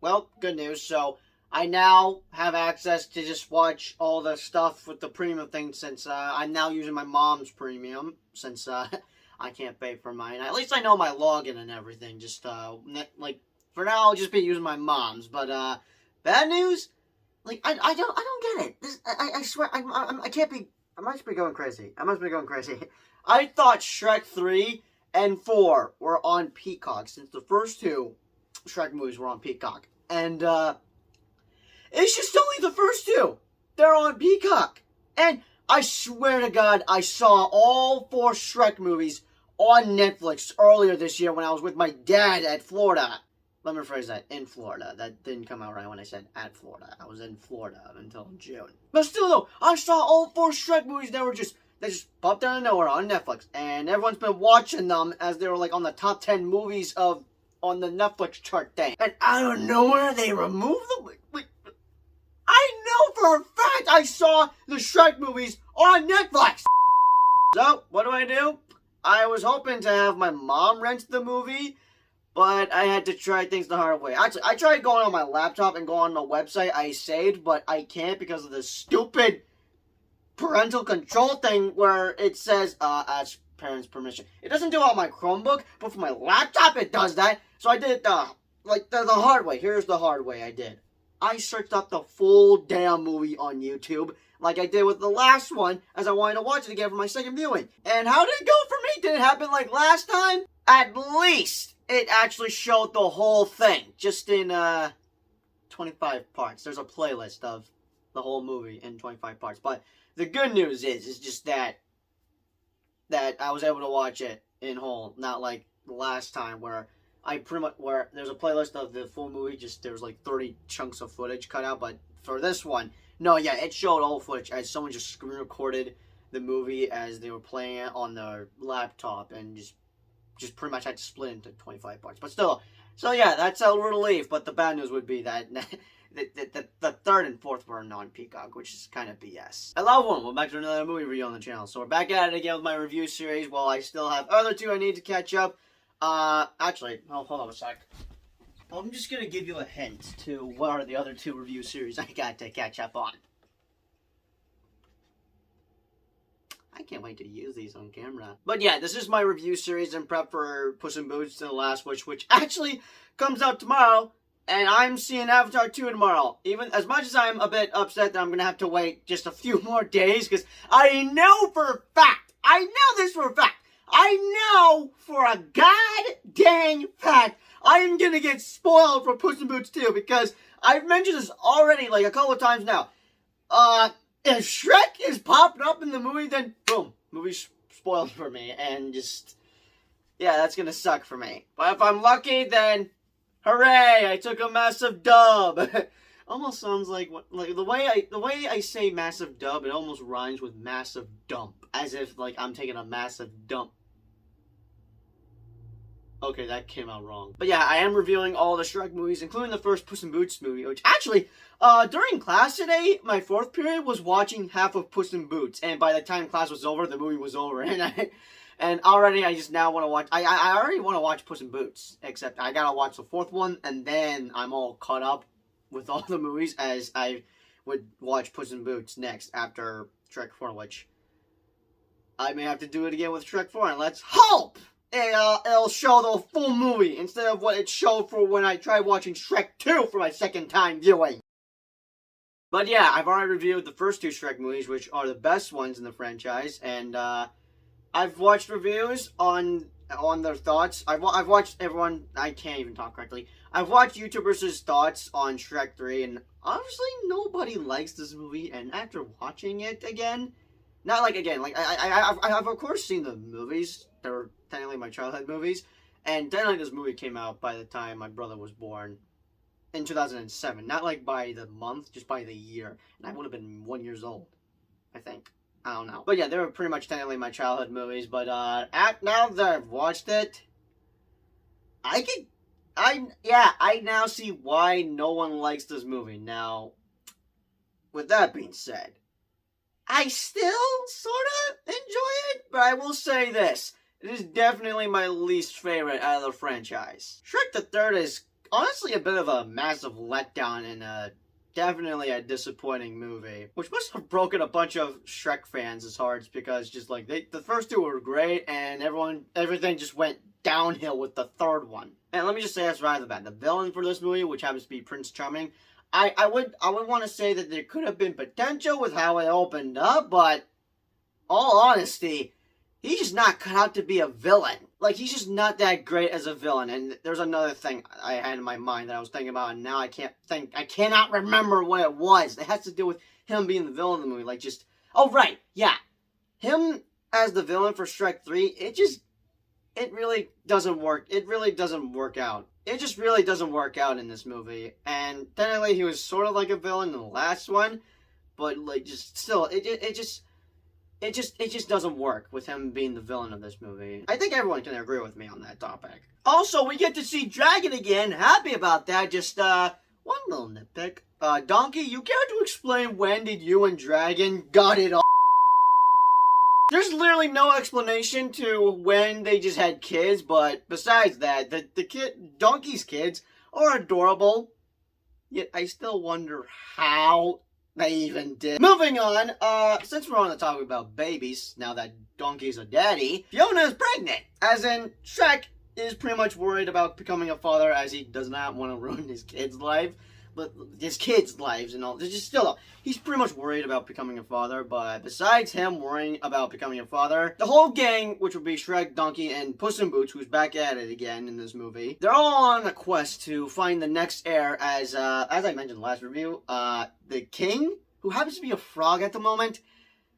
well, good news. So I now have access to just watch all the stuff with the premium thing since I'm now using my mom's premium since I can't pay for mine. At least I know my login and everything. Just like for now, I'll just be using my mom's. But bad news, like I don't get it. I swear I can't be. I must be going crazy. I thought Shrek 3 and 4 were on Peacock since the first two Shrek movies were on Peacock. And it's just only the first two. They're on Peacock. And I swear to God, I saw all 4 Shrek movies on Netflix earlier this year when I was with my dad at Florida. Let me rephrase that. In Florida. That didn't come out right when I said at Florida. I was in Florida until June. But still though, I saw all 4 Shrek movies. They just popped out of nowhere on Netflix. And everyone's been watching them as they were like on the top 10 movies on the Netflix chart thing. And out of nowhere, they removed them. I know for a fact I saw the Shrek movies on Netflix. So, what do? I was hoping to have my mom rent the movie, but I had to try things the hard way. Actually, I tried going on my laptop and going on the website I saved, but I can't because of the stupid parental control thing where it says, ask parents' permission. It doesn't do it on my Chromebook, but for my laptop it does that. So I did it the hard way. Here's the hard way I did. I searched up the full damn movie on YouTube, like I did with the last one, as I wanted to watch it again for my second viewing. And how did it go for me? Did it happen like last time? At least it actually showed the whole thing, just in 25 parts. There's a playlist of the whole movie in 25 parts. But the good news is just that I was able to watch it in whole, not like the last time where where there's a playlist of the full movie, just there's like 30 chunks of footage cut out, but for this one, no, yeah, it showed all footage as someone just screen recorded the movie as they were playing it on their laptop and just pretty much had to split into 25 parts. But still, so yeah, that's a relief, but the bad news would be that the third and fourth were non-Peacock, which is kind of BS. Hello everyone, welcome back to another movie review on the channel. So we're back at it again with my review series while I still have other two I need to catch up. Actually, hold on a sec. I'm just gonna give you a hint to what are the other two review series I got to catch up on. I can't wait to use these on camera. But yeah, this is my review series in prep for Puss in Boots to the Last Wish, which actually comes out tomorrow, and I'm seeing Avatar 2 tomorrow. Even as much as I'm a bit upset that I'm gonna have to wait just a few more days, because I know for a fact, I know for a god dang fact I am gonna get spoiled for Puss in Boots 2, because I've mentioned this already like a couple of times now. If Shrek is popping up in the movie, then boom, movie's spoiled for me, and just, yeah, that's gonna suck for me. But if I'm lucky, then hooray, I took a massive dub. Almost sounds like the way I say massive dub, it almost rhymes with massive dump, as if like I'm taking a massive dump. Okay, that came out wrong. But yeah, I am reviewing all the Shrek movies, including the first Puss in Boots movie, which actually, during class today, my fourth period was watching half of Puss in Boots, and by the time class was over, the movie was over, and already I just now want to watch, I already want to watch Puss in Boots, except I gotta watch the fourth one, and then I'm all caught up with all the movies, as I would watch Puss in Boots next after Shrek 4, which I may have to do it again with Shrek 4, and let's hope it'll show the full movie instead of what it showed for when I tried watching Shrek 2 for my second time viewing. But yeah, I've already reviewed the first two Shrek movies, which are the best ones in the franchise, and I've watched reviews on their thoughts. I've watched everyone, I can't even talk correctly. I've watched YouTubers' thoughts on Shrek 3, and honestly, nobody likes this movie, and after watching it again, not like again, like I've of course seen the movies. They were technically my childhood movies, and technically this movie came out by the time my brother was born in 2007. Not like by the month, just by the year, and I would have been 1 year old, I think. I don't know, but yeah, they were pretty much technically my childhood movies. But now that I've watched it, I now see why no one likes this movie. Now, with that being said, I still sort of enjoy it, but I will say this. It is definitely my least favorite out of the franchise. Shrek the Third is honestly a bit of a massive letdown and definitely a disappointing movie, which must have broken a bunch of Shrek fans' hearts because just like the first two were great and everything just went downhill with the third one. And let me just say this right off the bat: the villain for this movie, which happens to be Prince Charming, I would want to say that there could have been potential with how it opened up, but all honesty, he's just not cut out to be a villain. Like, he's just not that great as a villain. And there's another thing I had in my mind that I was thinking about, and now I cannot remember what it was. It has to do with him being the villain of the movie. Like, just, oh, right, yeah. Him as the villain for Shrek 3, it really doesn't work. It really doesn't work out. It just really doesn't work out in this movie. And technically, he was sort of like a villain in the last one, but, like, just still, it just doesn't work with him being the villain of this movie. I think everyone can agree with me on that topic. Also, we get to see Dragon again. Happy about that. Just, one little nitpick. Donkey, you care to explain when did you and Dragon got it all? There's literally no explanation to when they just had kids, but besides that, Donkey's kids are adorable. Yet I still wonder how they even did. Moving on, since we're on the topic about babies, now that Donkey's a daddy, Fiona is pregnant. As in, Shrek is pretty much worried about becoming a father as he does not want to ruin his kid's life. But his kids' lives and all, there's just still, he's pretty much worried about becoming a father, but besides him worrying about becoming a father, the whole gang, which would be Shrek, Donkey, and Puss in Boots, who's back at it again in this movie, they're all on a quest to find the next heir as I mentioned in the last review, the king, who happens to be a frog at the moment,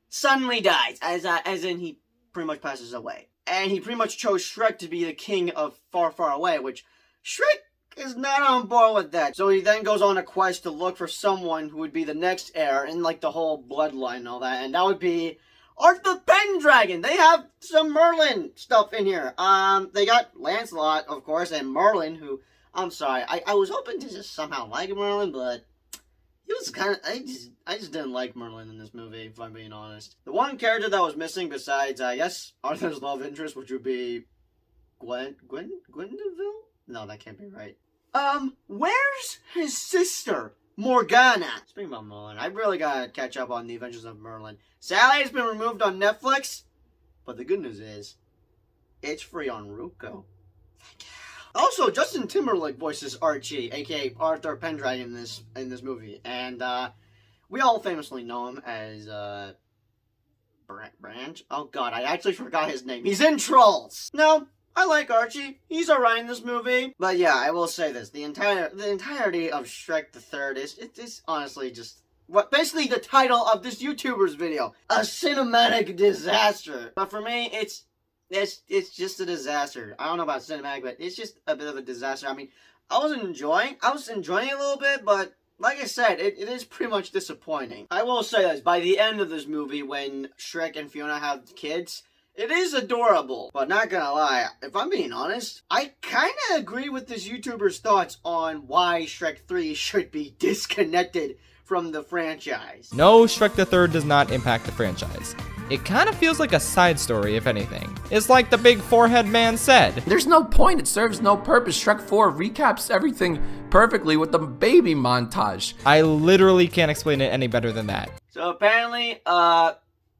suddenly dies, as in he pretty much passes away. And he pretty much chose Shrek to be the king of Far, Far Away, which Shrek is not on board with that. So he then goes on a quest to look for someone who would be the next heir in like the whole bloodline and all that. And that would be Arthur Pendragon. They have some Merlin stuff in here. They got Lancelot, of course, and Merlin, who, I'm sorry, I was hoping to just somehow like Merlin, but he was kind of, I just didn't like Merlin in this movie, if I'm being honest. The one character that was missing besides, I guess, Arthur's love interest, which would be Gwendoline? No, that can't be right. Where's his sister, Morgana? Speaking about Merlin, I really gotta catch up on the Adventures of Merlin. Sadly, it's been removed on Netflix, but the good news is, it's free on Roku. Thank you. Also, Justin Timberlake voices Archie, aka Arthur Pendragon in this movie, and we all famously know him as Branch. Oh God, I actually forgot his name. He's in Trolls. No, I like Archie. He's alright in this movie. But yeah, I will say this: the entirety of Shrek the Third is honestly just basically the title of this YouTuber's video: a cinematic disaster. But for me, it's just a disaster. I don't know about cinematic, but it's just a bit of a disaster. I mean, I was enjoying it a little bit, but like I said, it is pretty much disappointing. I will say this: by the end of this movie, when Shrek and Fiona have kids, it is adorable. But not gonna lie, if I'm being honest, I kinda agree with this YouTuber's thoughts on why Shrek 3 should be disconnected from the franchise. No, Shrek the Third does not impact the franchise. It kind of feels like a side story, if anything. It's like the big forehead man said. There's no point, it serves no purpose. Shrek 4 recaps everything perfectly with the baby montage. I literally can't explain it any better than that. So apparently,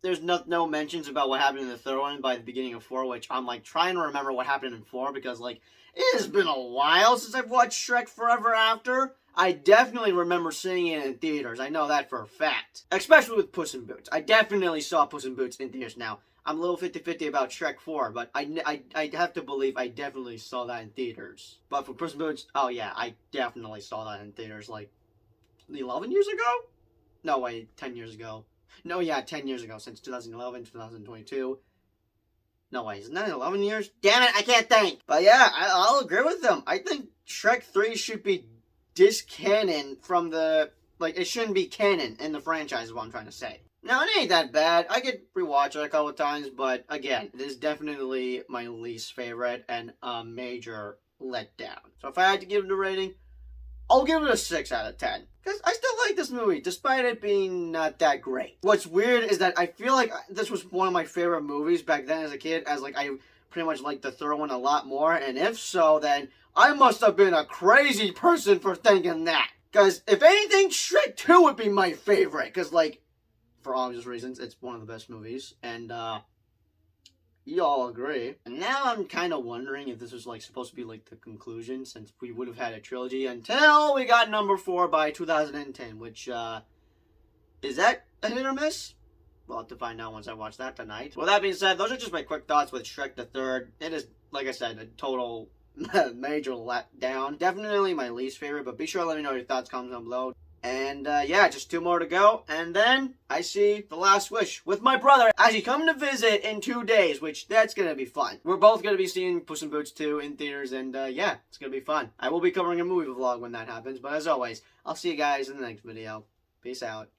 there's no mentions about what happened in the third one by the beginning of 4, which I'm like trying to remember what happened in 4 because like it has been a while since I've watched Shrek Forever After. I definitely remember seeing it in theaters. I know that for a fact. Especially with Puss in Boots. I definitely saw Puss in Boots in theaters. Now, I'm a little 50-50 about Shrek 4, but I have to believe I definitely saw that in theaters. But for Puss in Boots, oh yeah, I definitely saw that in theaters like 11 years ago? No, wait, 10 years ago. No, yeah, 10 years ago, since 2011, 2022. No, wait, isn't that 11 years? Damn it, I can't think! But yeah, I'll agree with them. I think Shrek 3 should be discanon from the, like, it shouldn't be canon in the franchise is what I'm trying to say. Now, it ain't that bad. I could rewatch it a couple of times, but again, it is definitely my least favorite and a major letdown. So if I had to give it a rating, I'll give it a 6 out of 10. Because I still like this movie, despite it being not that great. What's weird is that I feel like this was one of my favorite movies back then as a kid, as like I pretty much liked the third one a lot more, and if so, then I must have been a crazy person for thinking that. Because if anything, Shrek 2 would be my favorite. Because, like, for obvious reasons, it's one of the best movies. And, you all agree. And now I'm kind of wondering if this was, like, supposed to be, like, the conclusion. Since we would have had a trilogy until we got number 4 by 2010. Which, is that a hit or miss? We'll have to find out once I watch that tonight. With that being said, those are just my quick thoughts with Shrek the Third. It is, like I said, a total major letdown. Definitely my least favorite, but be sure to let me know your thoughts, comments down below. And yeah, just 2 more to go. And then I see The Last Wish with my brother as he come to visit in 2 days, which that's going to be fun. We're both going to be seeing Puss in Boots 2 in theaters, and yeah, it's going to be fun. I will be covering a movie vlog when that happens, but as always, I'll see you guys in the next video. Peace out.